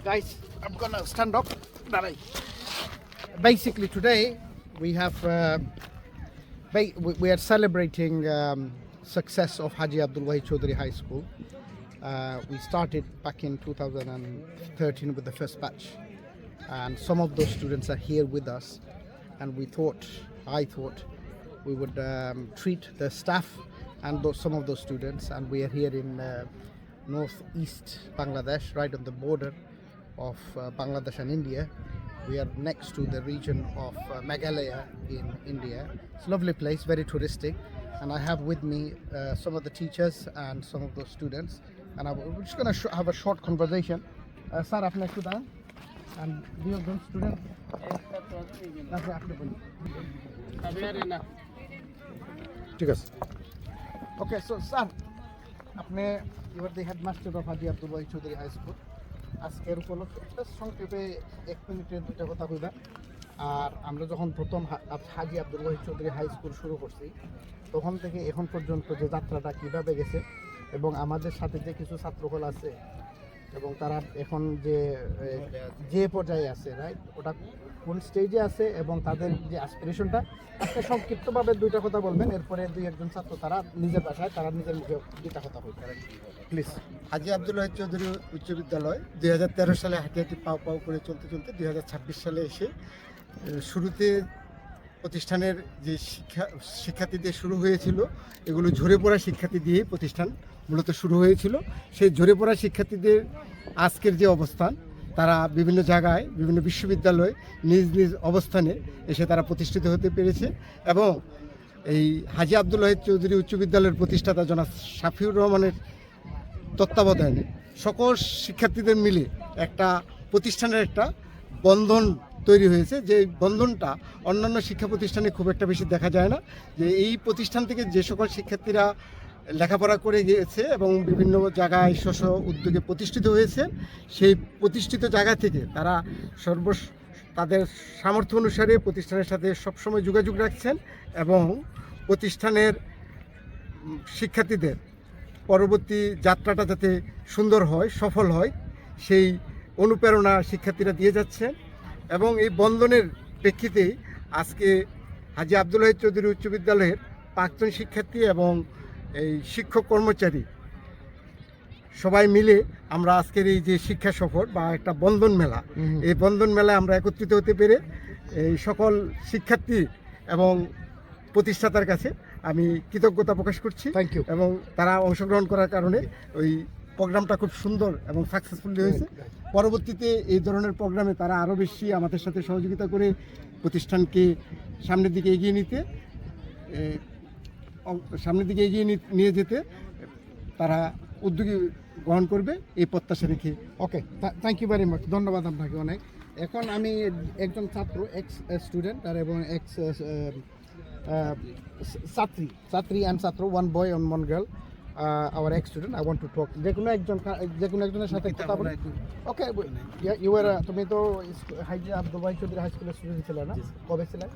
Guys, I'm gonna stand up. Basically, today we have we are celebrating success of Haji Abdul Wahid Chaudhry High School. We started back in 2013 with the first batch, and some of those students are here with us. And I thought, we would treat the staff and some of those students. And we are here in northeast Bangladesh, right on the border of Bangladesh and India. We are next to the region of Meghalaya in India. It's a lovely place, very touristic. And I have with me some of the teachers and some of those students. And we're just going to have a short conversation. Sir, আপনি একটু দাঁড়ান। And do you have students? ঠিক আছে। Okay, so sir, you are the headmaster of Haji Abdul Wahid Chaudhry High School. আজকের উপলক্ষে সংক্ষেপে 1 মিনিটের দুটো কথা কইবা। আর আমরা যখন প্রথম হাজি আব্দুল ওয়াহিদ চৌধুরী হাই স্কুল শুরু করছি, তখন থেকে এখন পর্যন্ত যে যাত্রাটা কীভাবে গেছে এবং আমাদের সাথে যে কিছু ছাত্রকল আছে এবং তারা এখন যে পর্যায়ে আছে, রাইট, ওটা কোন স্টেজে আছে এবং তাদের যে অ্যাসপিরেশনটা, একটা সংক্ষিপ্তভাবে দুইটা কথা বলবেন। এরপরে দুই একজন ছাত্র তারা নিজের ভাষায় তারা নিজের মুখে দুইটা কথা বলতে পারেন, প্লিজ। হাজি আব্দুল ওয়াহিদ চৌধুরী উচ্চ বিদ্যালয় 2013 সালে হাঁটি পাও পাও করে চলতে 2026 সালে এসে শুরুতে প্রতিষ্ঠানের যে শিক্ষার্থী দিয়ে শুরু হয়েছিল, এগুলো ঝরে পড়া শিক্ষার্থী দিয়েই প্রতিষ্ঠান মূলত শুরু হয়েছিল। সেই ঝরে পড়া শিক্ষার্থীদের আজকের যে অবস্থান, তারা বিভিন্ন জায়গায় বিভিন্ন বিশ্ববিদ্যালয়ে নিজ নিজ অবস্থানে এসে তারা প্রতিষ্ঠিত হতে পেরেছে। এবং এই হাজি আব্দুল ওয়াহিদ চৌধুরী উচ্চ বিদ্যালয়ের প্রতিষ্ঠাতা জনাব শাফিউর রহমানের তত্ত্বাবধানে সকল শিক্ষার্থীদের মিলে একটা প্রতিষ্ঠানের একটা বন্ধন তৈরি হয়েছে, যে বন্ধনটা অন্যান্য শিক্ষা প্রতিষ্ঠানে খুব একটা বেশি দেখা যায় না। যে এই প্রতিষ্ঠান থেকে যে সকল শিক্ষার্থীরা লেখাপড়া করে গিয়েছে এবং বিভিন্ন জায়গায় স্ব উদ্যোগে প্রতিষ্ঠিত হয়েছে, সেই প্রতিষ্ঠিত জায়গা থেকে তারা তাদের সামর্থ্য অনুসারে প্রতিষ্ঠানের সাথে সবসময় যোগাযোগ রাখছেন এবং প্রতিষ্ঠানের শিক্ষার্থীদের পরবর্তী যাত্রাটা যাতে সুন্দর হয়, সফল হয়, সেই অনুপ্রেরণা শিক্ষার্থীরা দিয়ে যাচ্ছেন। এবং এই বন্ধনের প্রেক্ষিতেই আজকে হাজি আব্দুল ওয়াহিদ চৌধুরী উচ্চ বিদ্যালয়ের প্রাক্তন শিক্ষার্থী এবং এই শিক্ষক কর্মচারী সবাই মিলে আমরা আজকের এই যে শিক্ষা সফর বা একটা বন্ধন মেলা, এই বন্ধন মেলায় আমরা একত্রিত হতে পেরে এই সকল শিক্ষার্থী এবং প্রতিষ্ঠাতার কাছে আমি কৃতজ্ঞতা প্রকাশ করছি। Thank you. এবং তারা অংশগ্রহণ করার কারণে ওই প্রোগ্রামটা খুব সুন্দর এবং সাকসেসফুলি হয়েছে। পরবর্তীতে এই ধরনের প্রোগ্রামে তারা আরও বেশি আমাদের সাথে সহযোগিতা করে প্রতিষ্ঠানকে সামনের দিকে এগিয়ে নিয়ে যেতে তারা উদ্যোগী গ্রহণ করবে, এই প্রত্যাশা রেখে। ওকে, থ্যাংক ইউ ভেরি মাচ, ধন্যবাদ আপনাকে অনেক। এখন আমি একজন ছাত্র, এক্স স্টুডেন্ট আর এবং এক্স ছাত্রী অ্যান্ড ছাত্র, one boy and one girl, our ex-student. I want to talk. যে কোনো একজনের সাথে কথা বলে। ওকে, তুমি তো হাজি আব্দুল ওয়াহিদ চৌধুরী হাই স্কুলের স্টুডেন্ট ছিলে না? কবে ছিলে?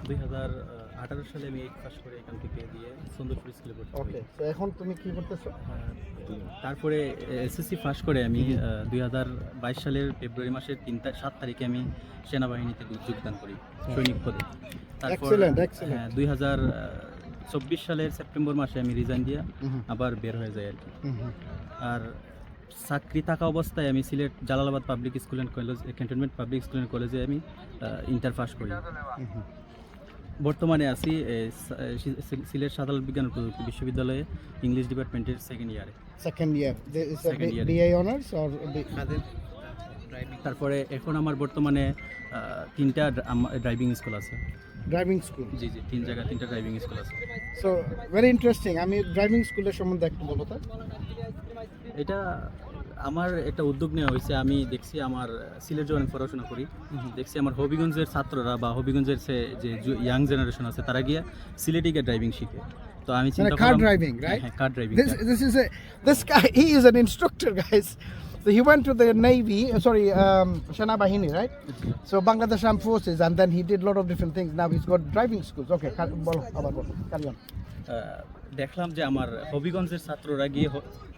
2018 সালে আমি 8 পাস করে এখান থেকে দিয়ে সুন্দরপুর স্কুলে ভর্তি হই। ওকে, তো এখন তুমি কি করতেছো? তারপরে এসএসসি পাস করে আমি 2022 সালের ফেব্রুয়ারি মাসের 7 তারিখে আমি সেনাবাহিনীতে যোগদান করি সৈনিক পদে। তারপর 2024 সালের সেপ্টেম্বর মাসে আমি রিজাইন দিয়ে আবার বের হয়ে যাই আর কি। আর চাকরি থাকা অবস্থায় আমি Sylhet Jalalabad public school and college, cantonment public school and কলেজে আমি ইন্টার পাস করি। বর্তমানে আছি সিলেট সাধারণ বিজ্ঞান ও প্রযুক্তি বিশ্ববিদ্যালয়ে ইংলিশ ডিপার্টমেন্টের second year. BA honours or তারপরে এখন আমার বর্তমানে 3টা ড্রাইভিং স্কুল আছে। Driving school? জি 3 জায়গায় 3টা ড্রাইভিং স্কুল আছে। So very interesting. আমি ড্রাইভিং স্কুলের সম্বন্ধে একটু বলবো। তো এটা আমার একটা উদ্যোগ নেওয়া হয়েছে। আমি দেখছি আমার সিলেট যখন পড়াশোনা করি, দেখছি আমার হবিগঞ্জের ছাত্ররা বা হবিগঞ্জের যে ইয়াং জেনারেশন আছে, তারা গিয়ে সিলেটে গিয়ে ড্রাইভিং শিখে। তো আমি চিন্তা করলাম, কার ড্রাইভিং, রাইট? হ্যাঁ, কার driving. This guy, he is an instructor, guys. So he went to the Navy, Sena Bahini, right? So Bangladesh Armed Forces, and then he did a lot of different things. Now he's got driving schools. Okay, carry on. দেখলাম যে আমার হবিগঞ্জের ছাত্ররা গিয়ে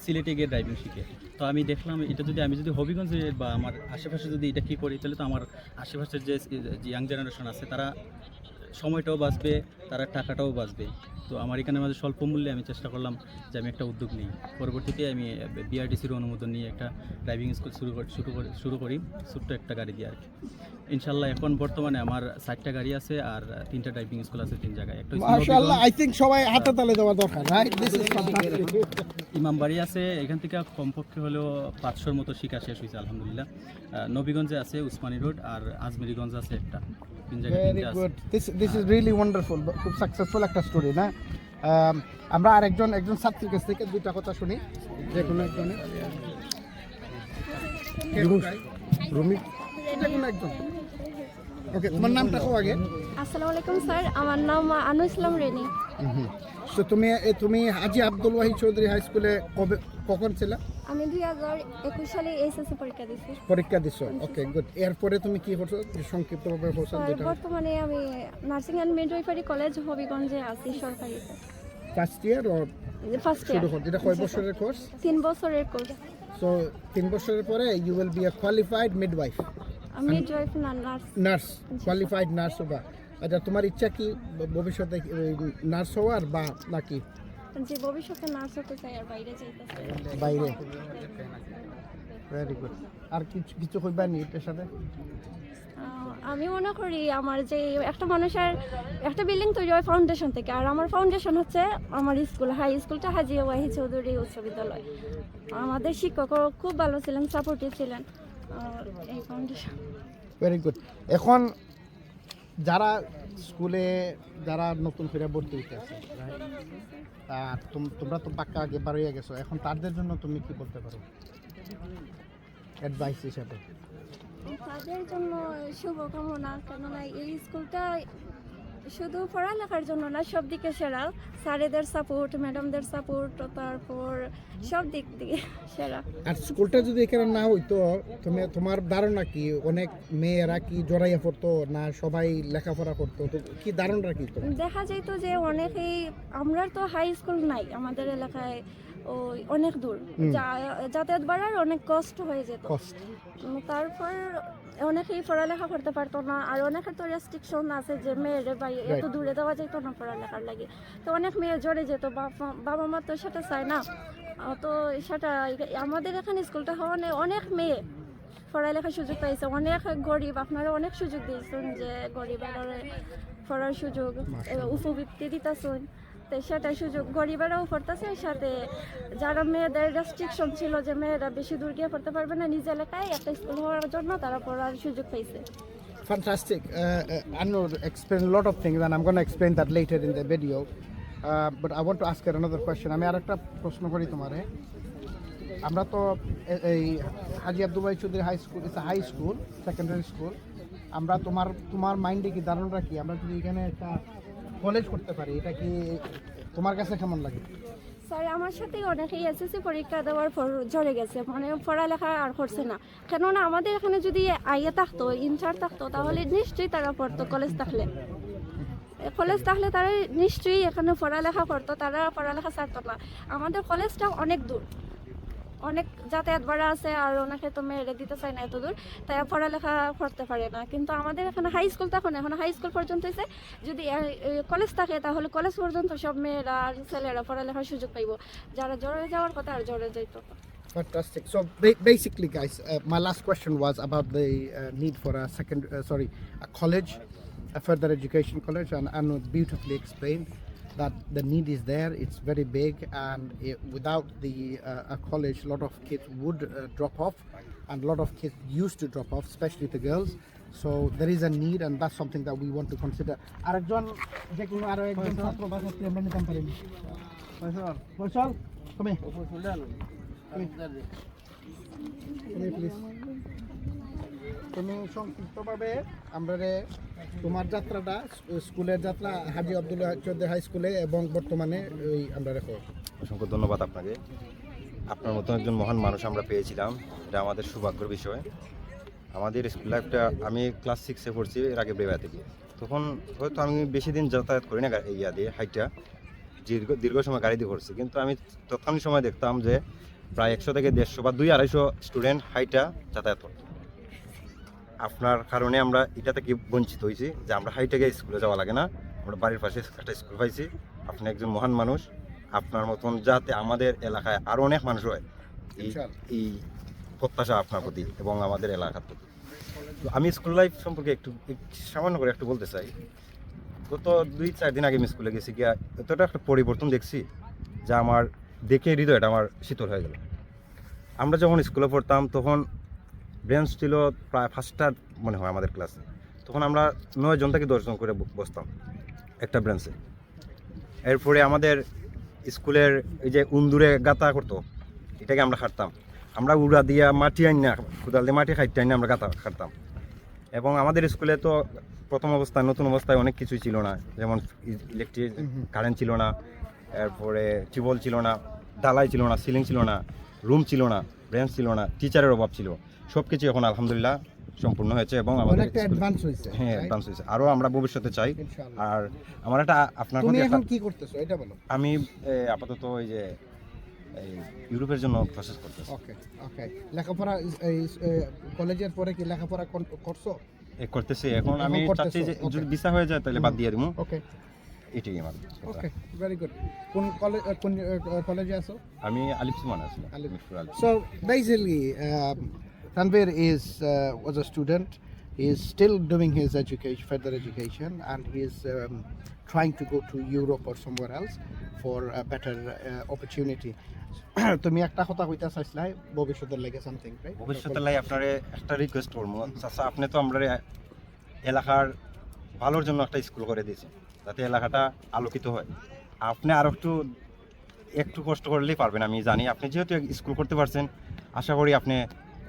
সিলেটে গিয়ে driving শিখে। তো আমি দেখলাম এটা যদি আমি যদি হবিগঞ্জে বা আমার আশেপাশে যদি এটা কি করি, তাহলে তো আমার আশেপাশের যে ইয়াং জেনারেশন আছে তারা সময়টাও বাঁচবে, তারা টাকাটাও বাঁচবে। তো আমার এখানে মাঝে স্বল্প মূল্যে আমি চেষ্টা করলাম যে আমি একটা উদ্যোগ নিই। পরবর্তীতে আমি বিআরটিসির অনুমোদন নিয়ে একটা ড্রাইভিং স্কুল শুরু করি ছোট্ট একটা গাড়ি দিয়ে আর কি। ইনশাল্লাহ এখন বর্তমানে আমার 4টা গাড়ি আছে আর 3টা ড্রাইভিং স্কুল আছে 3 জায়গায়। একটা হচ্ছে মাশাআল্লাহ, আই থিংক সবাই হাতে তালে দেওয়া দরকার, right? This is fantastic. Imambari আছে, এখান থেকে কমপক্ষে হলেও 500-র মতো শিক্ষা শেষ হয়েছে আলহামদুলিল্লাহ। নবীগঞ্জে আছে, উসমানী রোড, আর আজমেরিগঞ্জ আছে একটা। 3 জায়গায় ভেরি 3টা আছে। Good, this is really wonderful, খুব সাকসেসফুল একটা স্টোরি না? আমরা আরেকজন ছাত্রীর কাছ থেকে 2টা কথা শুনি, যে কোনো একজনের। রুমি, যে কোনো একজন। ওকে, তোমার নামটা কও আগে। আসসালামু আলাইকুম স্যার, আমার নাম আনু ইসলাম রেনি। তো তুমি হাজী আব্দুল ওয়াহিদ চৌধুরী হাই স্কুলে কখন ছিল? আমি 2021 সালে এইচএসসি পরীক্ষা দিয়েছি। পরীক্ষা দিছো, ওকে গুড। এরপরে তুমি কি করছো সংক্ষিপ্তভাবে করছো? স্যার বর্তমানে আমি নার্সিং অ্যান্ড মিডওয়াইফারি কলেজ হবিগঞ্জে আছি সরকারি। First year or first year. এটা কয় বছরের কোর্স? 3 বছরের কোর্স। সো 3 বছরের পরে you will be a qualified midwife, midwife না নার্স। নার্স, কোয়ালিফাইড নার্স হবা। আচ্ছা, তোমার ইচ্ছা কি ভবিষ্যতে নার্স হওয়ার বা নাকি যে ভবিষ্যতে নার্স হতে চাই আর বাইরে যাইতে চাই? বাইরে? Very good. আর কিছু কইবা নি এটার সাথে? আমি মনে করি আমার যে একটা মানুষের একটা বিল্ডিং তৈরি হয় ফাউন্ডেশন থেকে, আর আমার ফাউন্ডেশন হচ্ছে আমার স্কুল, হাই স্কুলটা হাজী ওয়াহিদ চৌধুরী উচ্চ বিদ্যালয়। আমাদের শিক্ষকও খুব ভালো ছিলেন, সাপোর্টিভ ছিলেন। এই ফাউন্ডেশন। Very good. এখন যারা স্কুলে যারা নতুন করে ভর্তি হইতে আছে, তোমরা তো পাক্কা আগে বার হয়ে গেছো, এখন তাদের জন্য তুমি কি বলতে পারো অ্যাডভাইস হিসাবে? তাদের জন্য শুভকামনা, কেননা এই স্কুলটা শুধু পড়ালেখার জন্য না, সব দিকে সেরা। স্যারেদের সাপোর্ট, ম্যাডামদের সাপোর্ট, তারপর সব দিক দিয়ে সেরা। আর স্কুলটা যদি এখানে না হইতো, তোমার ধারণা কি অনেক মেয়েরা কি জড়াইয়া পড়তো না সবাই লেখাপড়া করতো? তো কি ধারণা কি তো দেখা যাইতো যে অনেকেই, আমরা তো হাই স্কুল নাই আমাদের এলাকায়, ওই অনেক দূর, যাতায়াত বাড়ার অনেক কষ্ট হয়ে যেত। তারপর অনেকেই পড়ালেখা করতে পারতো না, আর অনেকের তো রেস্ট্রিকশন আছে যে মেয়ের এত দূরে দেওয়া যেত না পড়ালেখার লাগে। তো অনেক মেয়ে জড়ে যেত, বাবা মা তো সেটা চায় না। তো সেটা আমাদের এখানে স্কুলটা হওয়ানে অনেক মেয়ে পড়ালেখার সুযোগ পাইছে। অনেক গরিব, আপনারা অনেক সুযোগ দিয়েছেন যে গরিবের পড়ার সুযোগ, উপবৃত্তি দিতেছেন। তো সেটা সুযোগ গরিবেরাও পড়তেছে, সাথে যারা মেয়েদের রেস্ট্রিকশন ছিল যে মেয়েরা বেশি দূর গিয়ে পড়তে পারবে না, নিজ এলাকায় একটা স্কুল হওয়ার জন্য তারা পড়ার সুযোগ পাইছে। Fantastic. Anu explained a lot of things, and I'm going to explain that later in the video. But I want to ask her another question. আমি আরেকটা প্রশ্ন করি তোমারে। আমরা তো এই Haji Abdul Wahid Chowdhury high school, it's a high school, secondary school. আমরা তোমার মাইন্ডে কি ধারণা কি, আমরা যদি এখানে একটা কলেজ করতে পারি, এটা কি তোমার কাছে কেমন লাগে? স্যার আমার সাথে অনেকেই এসএসসি পরীক্ষা দেওয়ার পর ঝরে গেছে, মানে পড়ালেখা আর করছে না। কেননা আমাদের এখানে যদি আইএ থাকতো, ইনচার্জ থাকতো, তাহলে নিশ্চয়ই তারা পড়তো। কলেজ থাকলে তারা নিশ্চয়ই এখানে পড়ালেখা করতো, তারা পড়ালেখা ছাড়তো না। আমাদের কলেজটা অনেক দূর, অনেক যাতায়াত ভাড়া আছে, আর ওনাকে তো মেয়েরে দিতে চায় না এত দূর, তাই পড়ালেখা করতে পারে না। কিন্তু আমাদের এখানে হাই স্কুল, তখন এখন হাই স্কুল পর্যন্ত হয়েছে, যদি কলেজ থাকে তাহলে কলেজ পর্যন্ত সব মেয়েরা আর ছেলেরা পড়ালেখার সুযোগ পাইব। যারা জড়ে যাওয়ার কথা আর জড়ে যাইত। Fantastic. So basically, guys, my last question was about the need for a college, a further education college, and Anu beautifully explained that the need is there. It's very big, and without a college, a lot of kids would drop off, and a lot of kids used to drop off, especially the girls. So there is a need, and that's something that we want to consider. আরেকজন যে কোনো আরেকজন ছাত্র বা ছাত্রী আমরা নিতে পারি। ফয়সাল, তুমি প্লিজ, তুমি সংক্ষিপ্তভাবে আমরা তোমার যাত্রাটা, স্কুলের যাত্রা হাজী আব্দুল ওয়াহিদ চৌধুরী হাই স্কুলে এবং বর্তমানে ওই আমরা রেখো। অসংখ্য ধন্যবাদ আপনাকে। আপনার মতন একজন মহান মানুষ আমরা পেয়েছিলাম, এটা আমাদের সৌভাগ্যের বিষয়। আমাদের স্কুল লাইফটা, আমি ক্লাস 6-এ পড়ছি এর আগে বেবাতে গিয়ে, তখন হয়তো আমি বেশি দিন যাতায়াত করি না হাইটা দীর্ঘ সময় গাড়ি দিয়ে করছি, কিন্তু আমি তৎক্ষণিক সময় দেখতাম যে প্রায় 100 থেকে 150 বা 200-250 স্টুডেন্ট হাইটা যাতায়াত করতো। আপনার কারণে আমরা এটা থেকে বঞ্চিত হয়েছি যে আমরা হাইটে গিয়ে স্কুলে যাওয়া লাগে না, আমরা বাড়ির পাশে একটা স্কুল পাইছি। আপনি একজন মহান মানুষ, আপনার মতন যাতে আমাদের এলাকায় আরও অনেক মানুষ হয় এই প্রত্যাশা আপনার প্রতি এবং আমাদের এলাকার প্রতি। তো আমি স্কুল লাইফ সম্পর্কে একটু সামান্য করে একটু বলতে চাই। গত 2-4 দিন আগে আমি স্কুলে গেছি, গিয়া এতটা একটা পরিবর্তন দেখছি যা আমার দেখে হৃদয়টা আমার শীতল হয়ে গেল। আমরা যখন স্কুলে পড়তাম তখন বেঞ্চ ছিল প্রায় 5টা মনে হয় আমাদের ক্লাসে, তখন আমরা 9 জন থেকে 10 জন করে বসতাম একটা বেঞ্চে। এরপরে আমাদের স্কুলের এই যে উন্দুরে গাতা করতো, এটাকে আমরা খাটতাম, আমরা উড়া দিয়া মাটি আনি না, কোদাল দিয়ে মাটি খাইতে আনি আমরা গাতা খাটতাম। এবং আমাদের স্কুলে তো প্রথম অবস্থায় নতুন অবস্থায় অনেক কিছুই ছিল না, যেমন ইলেকট্রিক কারেন্ট ছিল না, এরপরে টিউবওয়েল ছিল না, ঢালাই ছিল না, সিলিং ছিল না, রুম ছিল না, বেঞ্চ ছিল না, টিচারের অভাব ছিল। সব কিছু এখন আলহামদুলিল্লাহ সম্পূর্ণ হয়েছে এবং আমাদের অনেকটা অ্যাডভান্স হয়েছে। হ্যাঁ, অ্যাডভান্স হয়েছে, আরও আমরা ভবিষ্যতে চাই। ইনশাআল্লাহ। আর আমার একটা আপনার তুমি প্রতি এখন একটা- কি করতেছো এটা বলো। আমি আপাতত ওই যে এই ইউরোপের জন্য প্রসেস করতেছি। ওকে ওকে, লেখাপড়া এই কলেজের পরে কি লেখাপড়া করছো? করতেছি এখন। এখন আমি করতেছো, চাচ্ছি যে okay. যদি ভিসা হয়ে যায় তাহলে বাদ দিয়ে দিব, ওকে এটাই আমার কথা। ওকে, ভেরি গুড। কোন কলেজে আছো? আমি আলিফ সুমান আছি, আলিফ। মিরপুর আলিফ। So basically, Tanvir was a student. He is still doing his education, further education, and he is trying to go to Europe or somewhere else for a better opportunity. তুমি একটা কথা কইতা চাইছিলাই ভবিষ্যতের লাগে সামথিং, রাইট? ভবিষ্যতে লাই আপনার একটা request করবো, চাচা আপনি তো আমরা এলাকার ভালোর জন্য একটা স্কুল করে দিয়েছি যাতে এলাকাটা আলোকিত হয়। আপনি আর একটু কষ্ট করলেই পারবেন, আমি জানি। আপনি যেহেতু স্কুল করতে পারছেন, আশা করি আপনি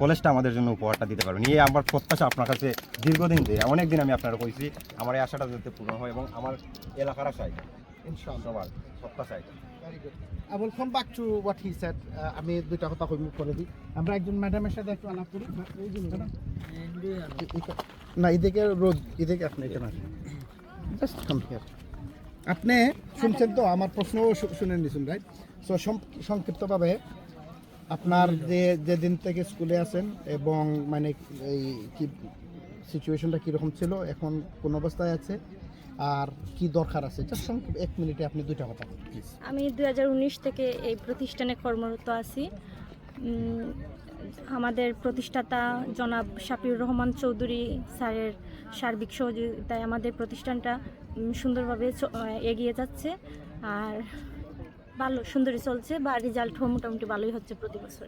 কলেজটা আমাদের জন্য উপহারটা দিতে পারবেন। এই আমার প্রত্যাশা আপনার কাছে দীর্ঘদিন ধরে, অনেক দিন আমি আপনারা কইছি আমার এই আশাটা যাতে পূরণ হয় এবং আমার এলাকার আশায় ইনশাআল্লাহ। সবার প্রত্যাশা এটা। Very good. I will come back to what he said. আমি দুইটা কথা কই মুখ করে দিই। আমরা একজন ম্যাডামের সাথে একটু আলাপ করি। ম্যাডাম, না এদিকে রোদ, এদিকে আপনি এখানে আসেন। Just come here. আপনি শুনছেন তো আমার প্রশ্ন শুনে নিছেন, রাইট? সো সংক্ষিপ্তভাবে আপনার যেদিন থেকে স্কুলে আছেন এবং মানে এই কি সিচুয়েশনটা কীরকম ছিল, এখন কোন অবস্থায় আছে, আর কি দরকার আছে, জাস্ট 1 মিনিটে আপনি দুইটা কথা প্লিজ। আমি 2019 থেকে এই প্রতিষ্ঠানে কর্মরত আছি। আমাদের প্রতিষ্ঠাতা জনাব শাফিউর রহমান চৌধুরী স্যারের সার্বিক সহযোগিতায় আমাদের প্রতিষ্ঠানটা সুন্দরভাবে এগিয়ে যাচ্ছে, আর ভালো সুন্দরই চলছে, বা রেজাল্টও মোটামুটি ভালোই হচ্ছে প্রতি বছর।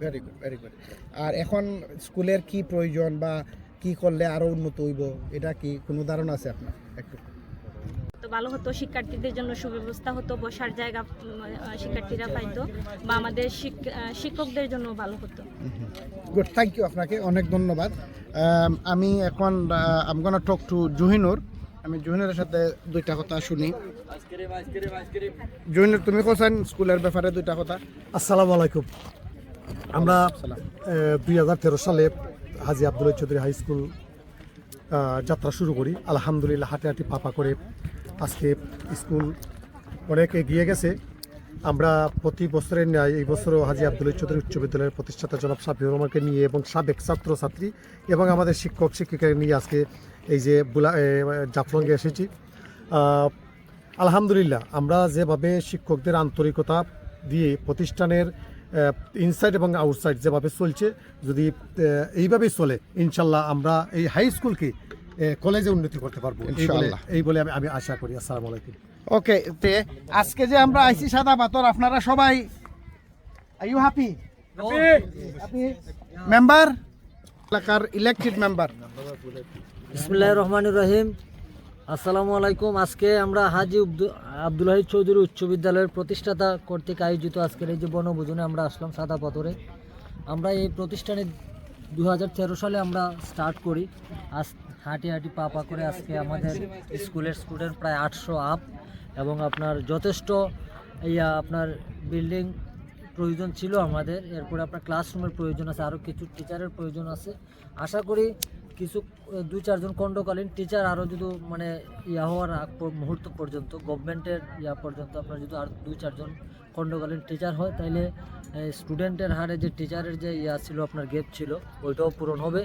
Very good, very good. আর এখন স্কুলের কি প্রয়োজন বা কি করলে আরো উন্নত হইব, এটা কি কোনো ধারণা আছে আপনার? একটু তো ভালো হতো, শিক্ষার্থীদের জন্য সুব্যবস্থা হতো, বসার জায়গা শিক্ষার্থীরা পাইতো, বা আমাদের শিক্ষকদের জন্য ভালো হতো। গুড, থ্যাংক ইউ, আপনাকে অনেক ধন্যবাদ। আমি এখন আম গোনা টক টু জহিনুর। আমি জহিনুরের সাথে দুইটা কথা শুনি। জহিনুর, তুমি কোথায় স্কুলের ব্যাপারে দুইটা কথা? আসসালামু আলাইকুম। আমরা 2013 সালে হাজী আব্দুল ওয়াহিদ চৌধুরী হাই স্কুল যাত্রা শুরু করি। আলহামদুলিল্লাহ হাঁটি হাঁটি পাপা করে আজকে স্কুল অনেক এগিয়ে গেছে। আমরা প্রতি বছরের ন্যায় এই বছরও হাজী আব্দুল ওয়াহিদ চৌধুরী উচ্চ বিদ্যালয়ের প্রতিষ্ঠাতা জনাব শাফিউর রহমানকে নিয়ে এবং সাবেক ছাত্রছাত্রী এবং আমাদের শিক্ষক শিক্ষিকাকে নিয়ে আজকে এই যে জাফলংয়ে এসেছি। আলহামদুলিল্লাহ আমরা যেভাবে শিক্ষকদের আন্তরিকতা দিয়ে প্রতিষ্ঠানের ইনসাইড এবং আউটসাইড যেভাবে চলছে, যদি এইভাবেই চলে ইনশাল্লাহ আমরা এই হাই স্কুলকে কলেজে উন্নতি করতে পারবো, এই বলে আমি আশা করি। আসসালামু আলাইকুম। ওকে, তে আজকে যে আমরা আইসি সাদা পাথর, আপনারা সবাই are you happy? Happy member, এলাকার ইলেক্টেড মেম্বার। বিসমিল্লাহির রহমানির রহিম। আসসালামু আলাইকুম। আজকে আমরা হাজী আব্দুল ওয়াহিদ চৌধুরী উচ্চ বিদ্যালয়ের প্রতিষ্ঠাতা কর্তৃক আয়োজিত আজকের এই যে বনভোজনে আমরা আসলাম সাদা পাথরে। আমরা এই প্রতিষ্ঠানে 2013 সালে আমরা স্টার্ট করি। আজ হাঁটি হাঁটি পা করে আজকে আমাদের স্কুলের স্টুডেন্ট প্রায় 800 আপ, এবং আপনার যথেষ্ট আপনার বিল্ডিং প্রয়োজন ছিল আমাদের। এরপরে আপনার ক্লাসরুমের প্রয়োজন আছে, আরও কিছু টিচারের প্রয়োজন আছে। আশা করি কিছু 2-4 জন খণ্ডকালীন টিচার আরও যদি মানে ইয়া হওয়ার মুহূর্ত পর্যন্ত গভর্নমেন্টের ইয়া পর্যন্ত আপনার যদি আর 2-4 জন খণ্ডকালীন টিচার হয় তাইলে স্টুডেন্টের হারে যে টিচারের যে ইয়া ছিল আপনার গ্যাপ ছিল ওইটাও পূরণ হবে।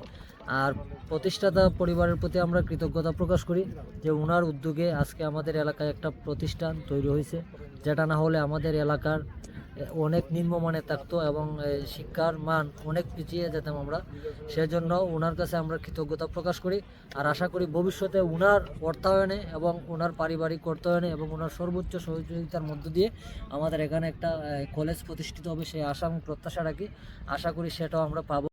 আর প্রতিষ্ঠাতা পরিবারের প্রতি আমরা কৃতজ্ঞতা প্রকাশ করি যে ওনার উদ্যোগে আজকে আমাদের এলাকায় একটা প্রতিষ্ঠান তৈরি হয়েছে, যেটা না হলে আমাদের এলাকার অনেক নিম্নমানে থাকতো এবং শিক্ষার মান অনেক পিছিয়ে যেতাম আমরা। সেজন্য ওনার কাছে আমরা কৃতজ্ঞতা প্রকাশ করি আর আশা করি ভবিষ্যতে ওনার অর্থায়নে এবং ওনার পারিবারিক অর্থায়নে এবং ওনার সর্বোচ্চ সহযোগিতার মধ্য দিয়ে আমাদের এখানে একটা কলেজ প্রতিষ্ঠিত হবে সেই আশা এবং প্রত্যাশা রাখি। আশা করি সেটাও আমরা পাবো।